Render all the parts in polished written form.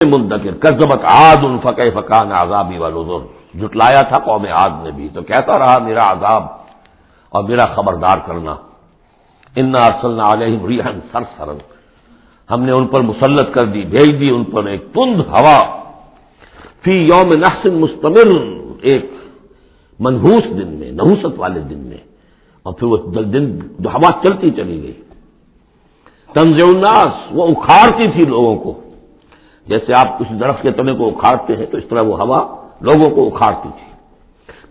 مندکر کذبت عاد فکیف کان عذابی ونذر، جھٹلایا تھا قوم عاد نے بھی تو کیسا رہا میرا عذاب اور میرا خبردار کرنا۔ انا ارسلنا علیہم ریحا صرصرا، ہم نے ان پر مسلط کر دی، بھیج دی ان پر ایک تند ہوا، فی یوم نحس مستمر، ایک منحوس دن میں، نحوست والے دن میں، اور پھر وہ دن جو ہوا چلتی چلی گئی، تنزع الناس، وہ اکھاڑتی تھی لوگوں کو، جیسے آپ کسی درخت کے تنے کو اکھاڑتے ہیں تو اس طرح وہ ہوا لوگوں کو اکھاڑتی تھی۔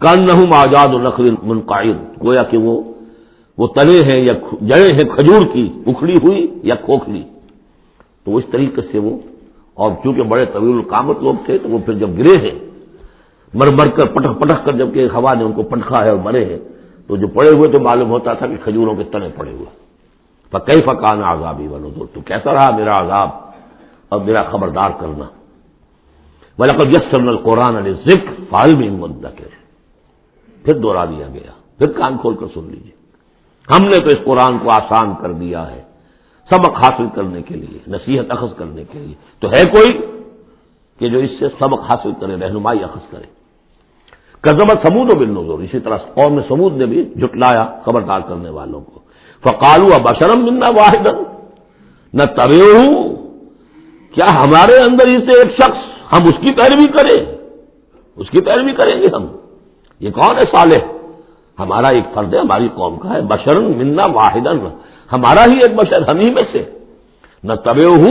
کانہم اعجاز نخل منقعر، گویا کہ وہ تنے ہیں یا جڑیں ہیں کھجور کی، اکھڑی ہوئی یا کھوکھلی، تو اس طریقے سے وہ، اور چونکہ بڑے طویل القامت لوگ تھے تو وہ پھر جب گرے ہیں مر کر پٹک پٹک کر، جب کہ ہوا نے ان کو پٹکا ہے اور مرے ہیں، تو جو پڑے ہوئے تو معلوم ہوتا تھا کہ کھجوروں کے تنے پڑے ہوئے۔ فکیف کان عذابی ونذر، تو کیسا رہا میرا عذاب اور میرا خبردار کرنا۔ وَلَقَدْ يَسَّرْنَا الْقُرْآنَ لِلذِّكْرِ فَهَلْ مِن مُدَّكِرٍ، پھر دوہرا دیا گیا، پھر کان کھول کر سن لیجیے، ہم نے تو اس قرآن کو آسان کر دیا ہے سبق حاصل کرنے کے لیے، نصیحت اخذ کرنے کے لیے، تو ہے کوئی کہ جو اس سے سبق حاصل کرے، رہنمائی اخذ کرے۔ کذبت ثمود بالنذر، اسی طرح قوم ثمود نے بھی جھٹلایا خبردار کرنے والوں کو۔ فقالوا ابشرا منا واحدا نتبعہ، کیا ہمارے اندر ہی سے ایک شخص، ہم اس کی پیروی کریں، اس کی پیروی کریں گے ہم؟ یہ کون ہے صالح؟ ہمارا ایک فرد ہے، ہماری قوم کا ہے، بشرا منا واحدا، ہمارا ہی ایک بشر، ہم ہی میں سے، نتبعہ،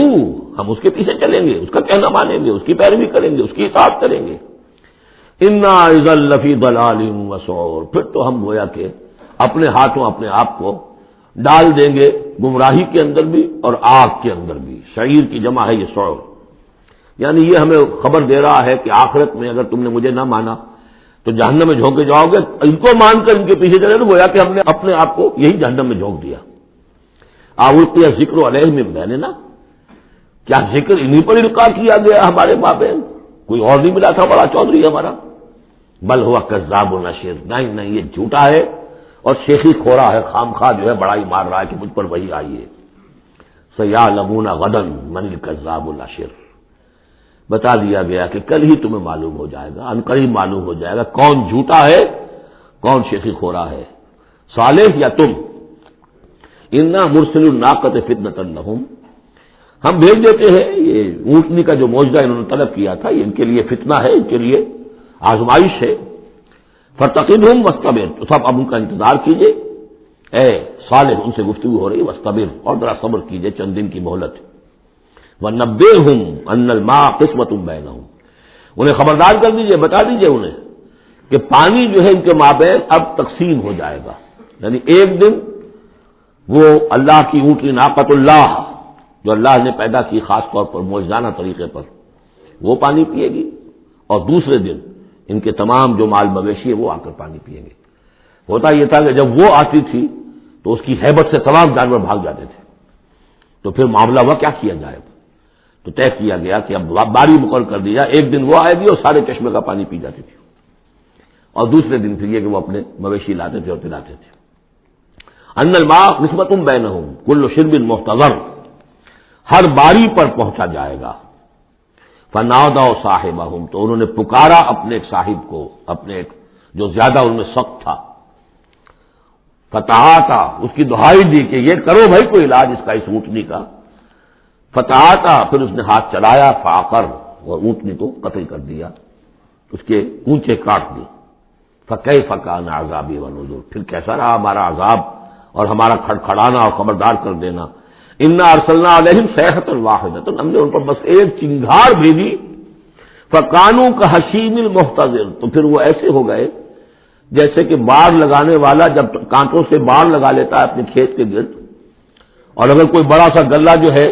ہم اس کے پیچھے چلیں گے، اس کا کہنا مانیں گے، اس کی پیروی کریں گے، اس کی اطاعت کریں گے۔ انا اذا لفی ضلال وسعور، پھر تو ہم گویا کہ اپنے ہاتھوں اپنے آپ کو ڈال دیں گے گمراہی کے اندر بھی اور آگ کے اندر بھی، شعیر کی جمع ہے یہ سعور، یعنی یہ ہمیں خبر دے رہا ہے کہ آخرت میں اگر تم نے مجھے نہ مانا تو جہنم میں جھونکے جاؤ گے، ان کو مان کر ان کے پیچھے چلے تو گویا کہ ہم نے اپنے آپ کو یہی جہنم میں جھونک دیا۔ القی ذکر علیہ من بیننا، کیا ذکر انہی پر القا کیا گیا ہمارے مابین، کوئی اور نہیں ملا تھا بڑا چودھری ہمارا؟ بل ہوا کذاب نشر، نہیں یہ جھوٹا ہے اور شیخی کھورا ہے، خام خواہ جو ہے بڑائی مار رہا ہے کہ مجھ پر وہی آئی ہے۔ سیعلمون غدا من الکذاب الاشر، بتا دیا گیا کہ کل ہی تمہیں معلوم ہو جائے گا، ان قریب معلوم ہو جائے گا کون جھوٹا ہے کون شیخی کھورا ہے، صالح یا تم۔ انا مرسل الناقۃ فتنۃ لہم، ہم بھیج دیتے ہیں، یہ اونٹنی کا جو معجزہ انہوں نے طلب کیا تھا یہ ان کے لیے فتنہ ہے، ان کے لیے آزمائش ہے۔ فارتقبہم واصطبر، تو سب اب ان کا انتظار کیجئے، اے صالح ان سے گفتگو ہو رہی، واصطبر، اور ذرا صبر کیجئے، چند دن کی مہلت۔ وَنَبِّئْهُمْ أَنَّ الْمَاءَ قِسْمَةٌ بَيْنَهُمْ، انہیں خبردار کر دیجئے، بتا دیجئے انہیں کہ پانی جو ہے ان کے مابین اب تقسیم ہو جائے گا، یعنی ایک دن وہ اللہ کی اونٹنی ناقۃ اللہ جو اللہ نے پیدا کی خاص طور پر معجزانہ طریقے پر، وہ پانی پیے گی، اور دوسرے دن ان کے تمام جو مال مویشی ہے وہ آ کر پانی پیئیں گے۔ ہوتا یہ تھا کہ جب وہ آتی تھی تو اس کی ہیبت سے تمام جانور بھاگ جاتے تھے، تو پھر معاملہ ہوا کیا کیا جائے، تو طے کیا گیا کہ اب باری مقرر کر دیا، ایک دن وہ آئے گی اور سارے چشمے کا پانی پی جاتی تھی، اور دوسرے دن پھر یہ کہ وہ اپنے مویشی لاتے تھے اور پلاتے تھے۔ ان الماء قسمۃ بینہم کل شرب محتضر، ہر باری پر پہنچا جائے گا۔ فنادوا صاحبہم، تو انہوں نے پکارا اپنے ایک صاحب کو، اپنے ایک جو زیادہ ان میں سخت تھا، فتعاطا، اس کی دہائی دی کہ یہ کرو بھائی کوئی علاج اس کا، اس اونٹنی کا۔ فتعاطا، پھر اس نے ہاتھ چلایا، فعقر، اور اونٹنی کو قتل کر دیا، اس کے اونچے کاٹ دی۔ فکیف کان عذابی ونذر، پھر کیسا رہا ہمارا عذاب اور ہمارا کھڑکھڑانا اور خبردار کر دینا۔ انا ارسلنا علیہم صیحۃ واحدۃ، ہم نے ان پر بس ایک چنگھاڑ بھیجی، فکانوا کحشیم المحتضر، تو پھر وہ ایسے ہو گئے جیسے کہ باڑ لگانے والا جب کانٹوں سے باڑ لگا لیتا ہے اپنے کھیت کے گرد، اور اگر کوئی بڑا سا غلہ جو ہے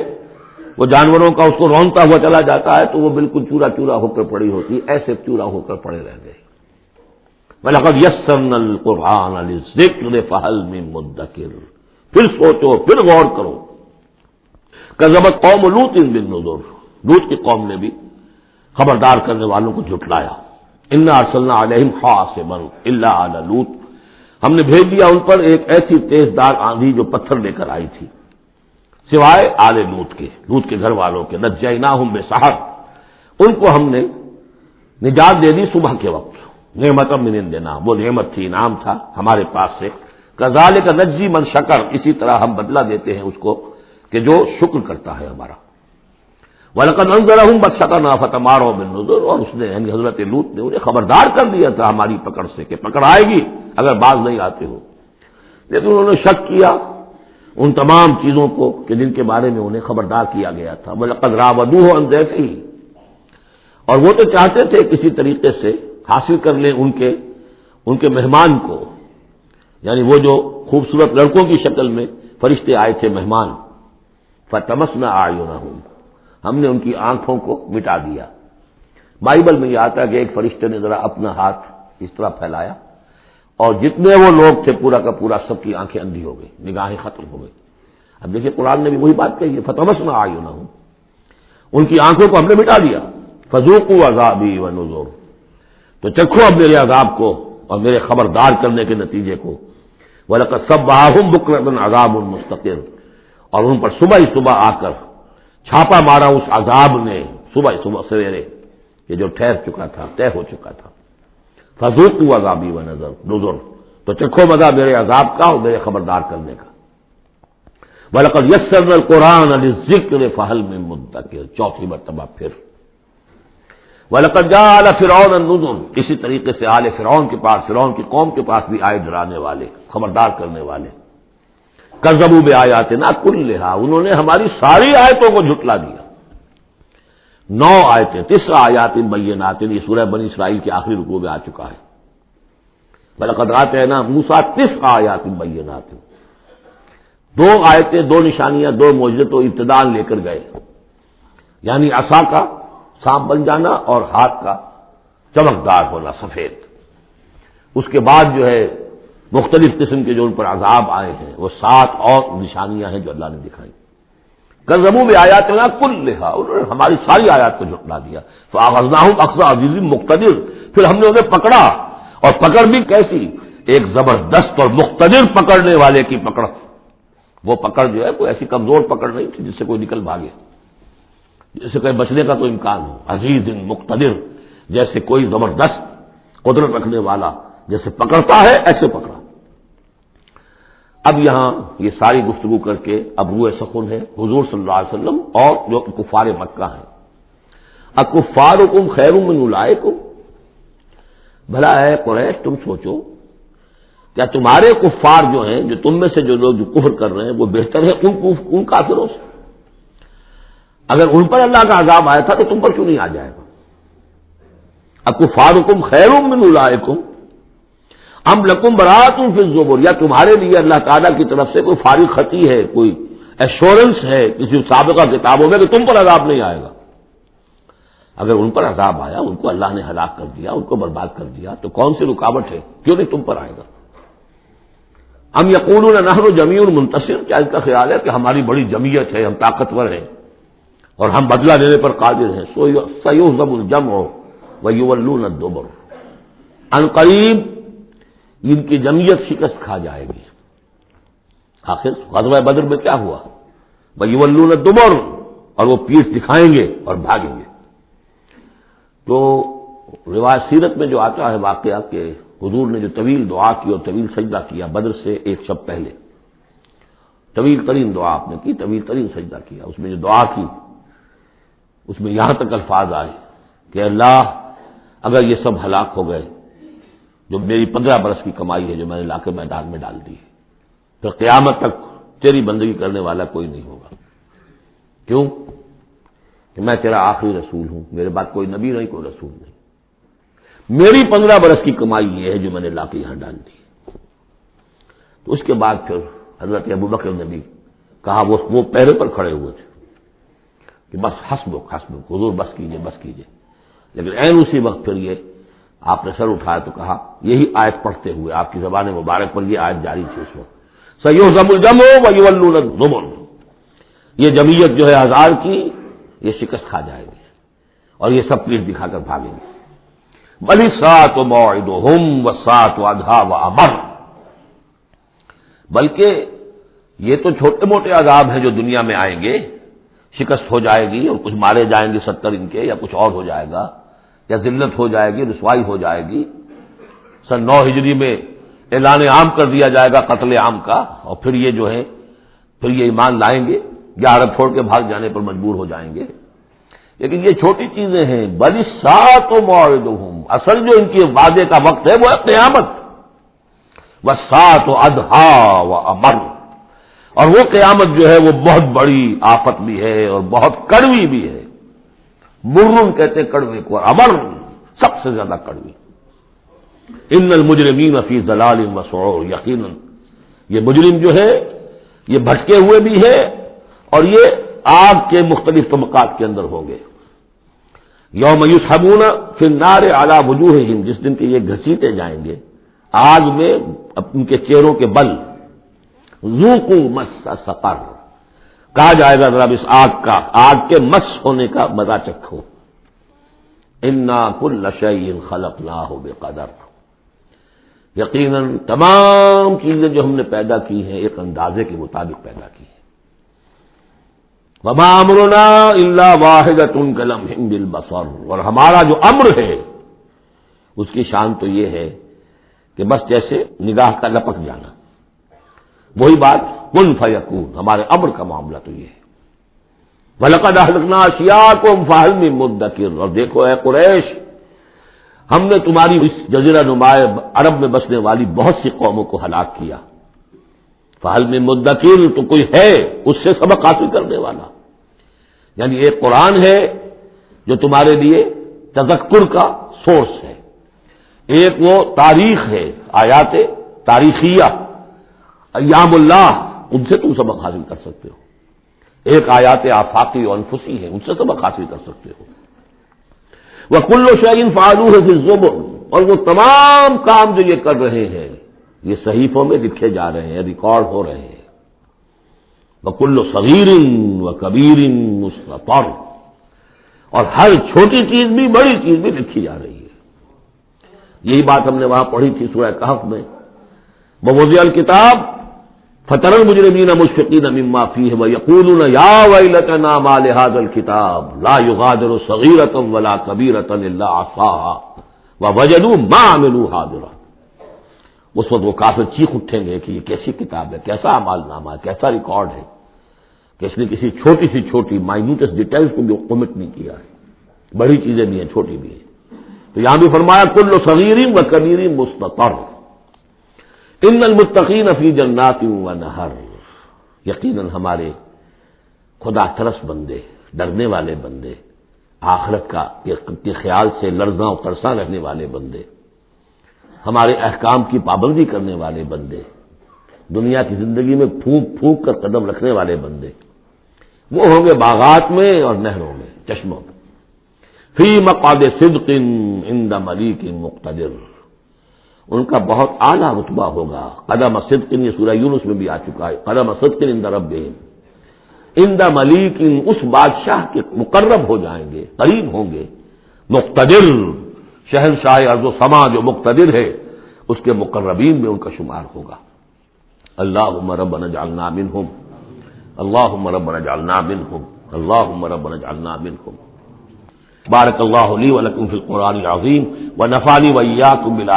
وہ جانوروں کا اس کو رونتا ہوا چلا جاتا ہے تو وہ بالکل چورا چورا ہو کر پڑی ہوتی ہے، ایسے چورا ہو کر پڑے رہ گئے۔ وَلَقَدْ يَسَّرْنَا الْقُرْآنَ لِلذِّكْرِ فَهَلْ مِن مُدَّكِرٍ، پھر سوچو، پھر غور کرو۔ کذبت قوم لوط بالنذر، لوط کی قوم نے بھی خبردار کرنے والوں کو جھٹلایا۔ انا ارسلنا علیہم حاصبا الا آل لوط، ہم نے بھیج دیا ان پر ایک ایسی تیز دار آندھی جو پتھر لے کر آئی تھی، سوائے آل لوط کے گھر والوں کے۔ نجیناہم بسحر، ان کو ہم نے نجات دے دی صبح کے وقت، نعمت من عندنا، وہ نعمت تھی، انعام تھا ہمارے پاس سے، کذالک نجزی من شکر، اسی طرح ہم بدلہ دیتے ہیں اس کو کہ جو شکر کرتا ہے ہمارا۔ وَلَقَدْ أَنذَرَهُمْ بَطْشَتَنَا فَتَمَارَوْا بِالنُّذُرِ، اور اس نے یعنی حضرت لوط نے انہیں خبردار کر دیا تھا ہماری پکڑ سے کہ پکڑ آئے گی اگر باز نہیں آتے ہو، لیکن انہوں نے شک کیا ان تمام چیزوں کو کہ جن کے بارے میں انہیں خبردار کیا گیا تھا۔ وَلَقَدْ رَاوَدُوهُ عَنْ ضَيْفِهِ، اور وہ تو چاہتے تھے کسی طریقے سے حاصل کر لیں ان کے مہمان کو، یعنی وہ جو خوبصورت لڑکوں کی شکل میں فرشتے آئے تھے مہمان، فَطَمَسْنَا أَعْيُنَهُمْ، ہم نے ان کی آنکھوں کو مٹا دیا۔ بائبل میں یہ آتا ہے کہ ایک فرشتے نے ذرا اپنا ہاتھ اس طرح پھیلایا اور جتنے وہ لوگ تھے پورا کا پورا سب کی آنکھیں اندھی ہو گئی، نگاہیں ختم ہو گئی۔ اب دیکھیے قرآن نے بھی وہی بات کہی ہے، فَطَمَسْنَا أَعْيُنَهُمْ، ان کی آنکھوں کو ہم نے مٹا دیا۔ فَذُوقُوا عَذَابِي وَنُذُرِ، تو چکھو اب میرے عذاب کو اور میرے خبردار کرنے کے نتیجے کو۔ وَلَقَدْ صَبَّحَهُمْ بُكْرَةً عَذَابٌ مُسْتَقِرٌ، اور ان پر صبح ہی صبح آ کر چھاپا مارا اس عذاب نے، صبح صبح سویرے، یہ جو ٹھہر چکا تھا، طے ہو چکا تھا۔ فَذُوقُوا عَذَابِي وَنُذُرِ، تو چکھو مزہ میرے عذاب کا اور میرے خبردار کرنے کا۔ وَلَقَدْ يَسَّرْنَا الْقُرْآنَ لِلذِّكْرِ فَهَلْ مِن مُدَّكِرٍ، چوتھی مرتبہ پھر۔ وَلَقَدْ جَاءَ آلَ فِرْعَوْنَ النُّذُرُ، اسی طریقے سے آل فرعون کے پاس، فرعون کی قوم کے پاس بھی آئے ڈرانے والے، خبردار کرنے والے۔ کذبوا بآیاتنا کلھا، انہوں نے ہماری ساری آیتوں کو جھٹلا دیا۔ 9 آیتیں، 9 آیات بینات، یہ سورہ بنی اسرائیل کے آخری رکوع میں آ چکا ہے۔ وَلَقَدْ آتَيْنَا مُوسَىٰ 9 آیات بینات، 2 آیتیں، 2 نشانیاں، 2 معجزے تو ابتداء لے کر گئے، یعنی عصا کا سانپ بن جانا اور ہاتھ کا چمکدار ہونا سفید۔ اس کے بعد جو ہے مختلف قسم کے جو ان پر عذاب آئے ہیں وہ 7 اور نشانیاں ہیں جو اللہ نے دکھائی۔ کذبوا بآیاتنا کلھا، انہوں نے ہماری ساری آیات کو جھٹلا دیا۔ فأخذناہم اخذ عزیز مقتدر، پھر ہم نے انہیں پکڑا، اور پکڑ بھی کیسی، ایک زبردست اور مقتدر پکڑنے والے کی پکڑ۔ وہ پکڑ جو ہے کوئی ایسی کمزور پکڑ نہیں تھی جس سے کوئی نکل بھاگے، جس سے کہیں بچنے کا تو امکان ہو۔ عزیز مقتدر، جیسے کوئی زبردست قدرت رکھنے والا جیسے پکڑتا ہے ایسے پکڑا۔ اب یہاں یہ ساری گفتگو کر کے اب روئے سخن ہے حضور صلی اللہ علیہ وسلم اور جو کفار مکہ ہیں۔ اکفارکم خیر من اولئکم، بھلا ہے قریش تم سوچو کیا تمہارے کفار جو ہیں، جو تم میں سے جو لوگ جو کفر کر رہے ہیں، وہ بہتر ہے ان کافروں سے؟ اگر ان پر اللہ کا عذاب آیا تھا تو تم پر کیوں نہیں آ جائے گا؟ اکفارکم خیر من اولئکم ام لکم براۃ فی الزبر، یا تمہارے لیے اللہ تعالیٰ کی طرف سے کوئی فارغ خطی ہے، کوئی ایشورنس ہے کسی سابقہ کتابوں میں کہ تم پر عذاب نہیں آئے گا؟ اگر ان پر عذاب آیا، ان کو اللہ نے ہلاک کر دیا، ان کو برباد کر دیا، تو کون سی رکاوٹ ہے؟ کیوں نہیں تم پر آئے گا؟ ام یقولون نحن جمیع منتصر، کیا ان کا خیال ہے کہ ہماری بڑی جمعیت ہے، ہم طاقتور ہیں اور ہم بدلہ لینے پر قادر ہیں؟ سیہزم الجمع ویولون الدبر، ان قریب ان کی جمعیت شکست کھا جائے گی۔ آخر غزوہ بدر میں کیا ہوا؟ وَيُوَلُّونَ الدُّبُرَ، اور وہ پیٹھ دکھائیں گے اور بھاگیں گے۔ تو روایت سیرت میں جو آتا ہے واقعہ کہ حضور نے جو طویل دعا کی اور طویل سجدہ کیا بدر سے 1 شب پہلے، طویل ترین دعا آپ نے کی، طویل ترین سجدہ کیا، اس میں جو دعا کی اس میں یہاں تک الفاظ آئے کہ اللہ اگر یہ سب ہلاک ہو گئے، جو میری 15 برس کی کمائی ہے جو میں نے لا کے میدان میں ڈال دی ہے، پھر قیامت تک تیری بندگی کرنے والا کوئی نہیں ہوگا۔ کیوں؟ کہ میں تیرا آخری رسول ہوں، میرے بعد کوئی نبی نہیں، کوئی رسول نہیں، میری 15 برس کی کمائی یہ ہے جو میں نے لا کے یہاں ڈال دی۔ تو اس کے بعد پھر حضرت ابوبکر نے بھی کہا، وہ پہرے پر کھڑے ہوئے تھے کہ بس حسبک حسبک، حضور بس کیجئے بس کیجئے، لیکن عین اسی وقت پھر یہ آپ نے سر اٹھایا تو کہا، یہی آیت پڑھتے ہوئے آپ کی زبان مبارک پر یہ آیت جاری تھی اس وقت، سیہزم الجمع ویولون الدبر، یہ جمعیت جو ہے 1000 کی یہ شکست کھا جائے گی اور یہ سب پیٹھ دکھا کر بھاگیں گے۔ بل الساعۃ موعدہم والساعۃ ادھیٰ وامر، بلکہ یہ تو چھوٹے موٹے عذاب ہیں جو دنیا میں آئیں گے، شکست ہو جائے گی اور کچھ مارے جائیں گے 70 ان کے، یا کچھ اور ہو جائے گا، یا ذلت ہو جائے گی، رسوائی ہو جائے گی۔ سن 9 ہجری میں اعلان عام کر دیا جائے گا قتل عام کا، اور پھر یہ جو ہے پھر یہ ایمان لائیں گے یا عرب چھوڑ کے بھاگ جانے پر مجبور ہو جائیں گے۔ لیکن یہ چھوٹی چیزیں ہیں، بل الساعۃ موعدہم، اصل جو ان کے وعدے کا وقت ہے وہ ہے قیامت، والساعۃ ادھیٰ وامر، اور وہ قیامت جو ہے وہ بہت بڑی آفت بھی ہے اور بہت کڑوی بھی ہے۔ مرن کہتے ہیں کڑوے کو، اور امر سب سے زیادہ کڑوی۔ ان المجرمین فی ضلال وسعور، یقیناً یہ مجرم جو ہے یہ بھٹکے ہوئے بھی ہے اور یہ آگ کے مختلف طبقات کے اندر ہوں گے۔ یوم یسحبون فی النار علی وجوہہم، جس دن کے یہ گھسیٹے جائیں گے آگ میں ان کے چہروں کے بل۔ ذوقوا مس سقر، کہا جائے گا ذرا اس آگ کے مس ہونے کا مزہ چکھو۔ انا کل شیء خلقناہ بقدر، یقیناً تمام چیزیں جو ہم نے پیدا کی ہیں ایک اندازے کے مطابق پیدا کی ہیں۔ وما امرنا الا واحدۃ کلمح بالبصر، اور ہمارا جو امر ہے اس کی شان تو یہ ہے کہ بس جیسے نگاہ کا لپک جانا، وہی بات کن فیکون، ہمارے امر کا معاملہ تو یہ ہے۔ وَلَقَدْ أَهْلَكْنَا أَشْيَاعَكُمْ فَهَلْ مِن مُدَّكِرٍ، اور دیکھو اے قریش، ہم نے تمہاری اس جزیرہ نما عرب میں بسنے والی بہت سی قوموں کو ہلاک کیا۔ فَهَلْ مِن مُدَّكِرٍ، تو کوئی ہے اس سے سبق حاصل کرنے والا؟ یعنی ایک قرآن ہے جو تمہارے لیے تذکر کا سورس ہے، ایک وہ تاریخ ہے، آیات تاریخیہ، ایام اللہ، ان سے تم سبق حاصل کر سکتے ہو۔ ایک آیات آفاقی و انفسی ہیں، ان سے سبق حاصل کر سکتے ہو۔ وَكُلُّ شَيْءٍ فَعَلُوهُ فِي الزُّبُرِ، اور وہ تمام کام جو یہ کر رہے ہیں یہ صحیفوں میں لکھے جا رہے ہیں، ریکارڈ ہو رہے ہیں۔ وَكُلُّ صَغِيرٍ وَكَبِيرٍ مُسْتَطَرٌ، اور ہر چھوٹی چیز بھی بڑی چیز بھی لکھی جا رہی ہے۔ یہی بات ہم نے وہاں پڑھی تھی سورہ کہف میں، وَوُضِعَ الْكِتَابُ فَتَرَى الْمُجْرِمِينَ مُشْفِقِينَ مِمَّا فِيهِ وَيَقُولُونَ يَا وَيْلَتَنَا مَا لِهَذَا الْكِتَابِ لَا يُغَادِرُ صَغِيرَةً وَلَا كَبِيرَةً إِلَّا أَحْصَاهَا وَوَجَدُوا مَا عَمِلُوا حَاضِرًا۔ اس وقت وہ کافر چیخ اٹھیں گے کہ یہ کیسی کتاب ہے، کیسا اعمال نامہ ہے، کیسا ریکارڈ ہے کہ اس نے کسی چھوٹی سی چھوٹی مائنوٹس ڈیٹیلز کو بھی کمٹ نہیں کیا ہے، بڑی چیزیں بھی ہیں چھوٹی بھی ہیں۔ تو یہاں بھی فرمایا کل صغیر و کبیر مستطر، ان المتقین فی جنات و نہر، یقیناً ہمارے خدا ترس بندے، ڈرنے والے بندے، آخرت کے خیال سے لرزاں و ترساں رہنے والے بندے، ہمارے احکام کی پابندی کرنے والے بندے، دنیا کی زندگی میں پھونک پھونک کر قدم رکھنے والے بندے، وہ ہوں گے باغات میں اور نہروں میں، چشموں میں۔ فی مقعد صدق عند ملیک مقتدر، ان کا بہت اعلیٰ رتبہ ہوگا۔ قدم صدق، یہ سورہ یونس میں بھی آ چکا ہے، قدم صدق عند ربہم، عند ملیک، اس بادشاہ کے مقرب ہو جائیں گے، قریب ہوں گے، مقتدر، شہنشاہ ارض و سما جو مقتدر ہے اس کے مقربین میں ان کا شمار ہوگا۔ اللہم ربنا اجعلنا منہم، اللہم ربنا اجعلنا منہم، اللہم ربنا اجعلنا منہم۔ بارک اللہ لی ولکم فی القرآن العظیم ونفعنی وإیاکم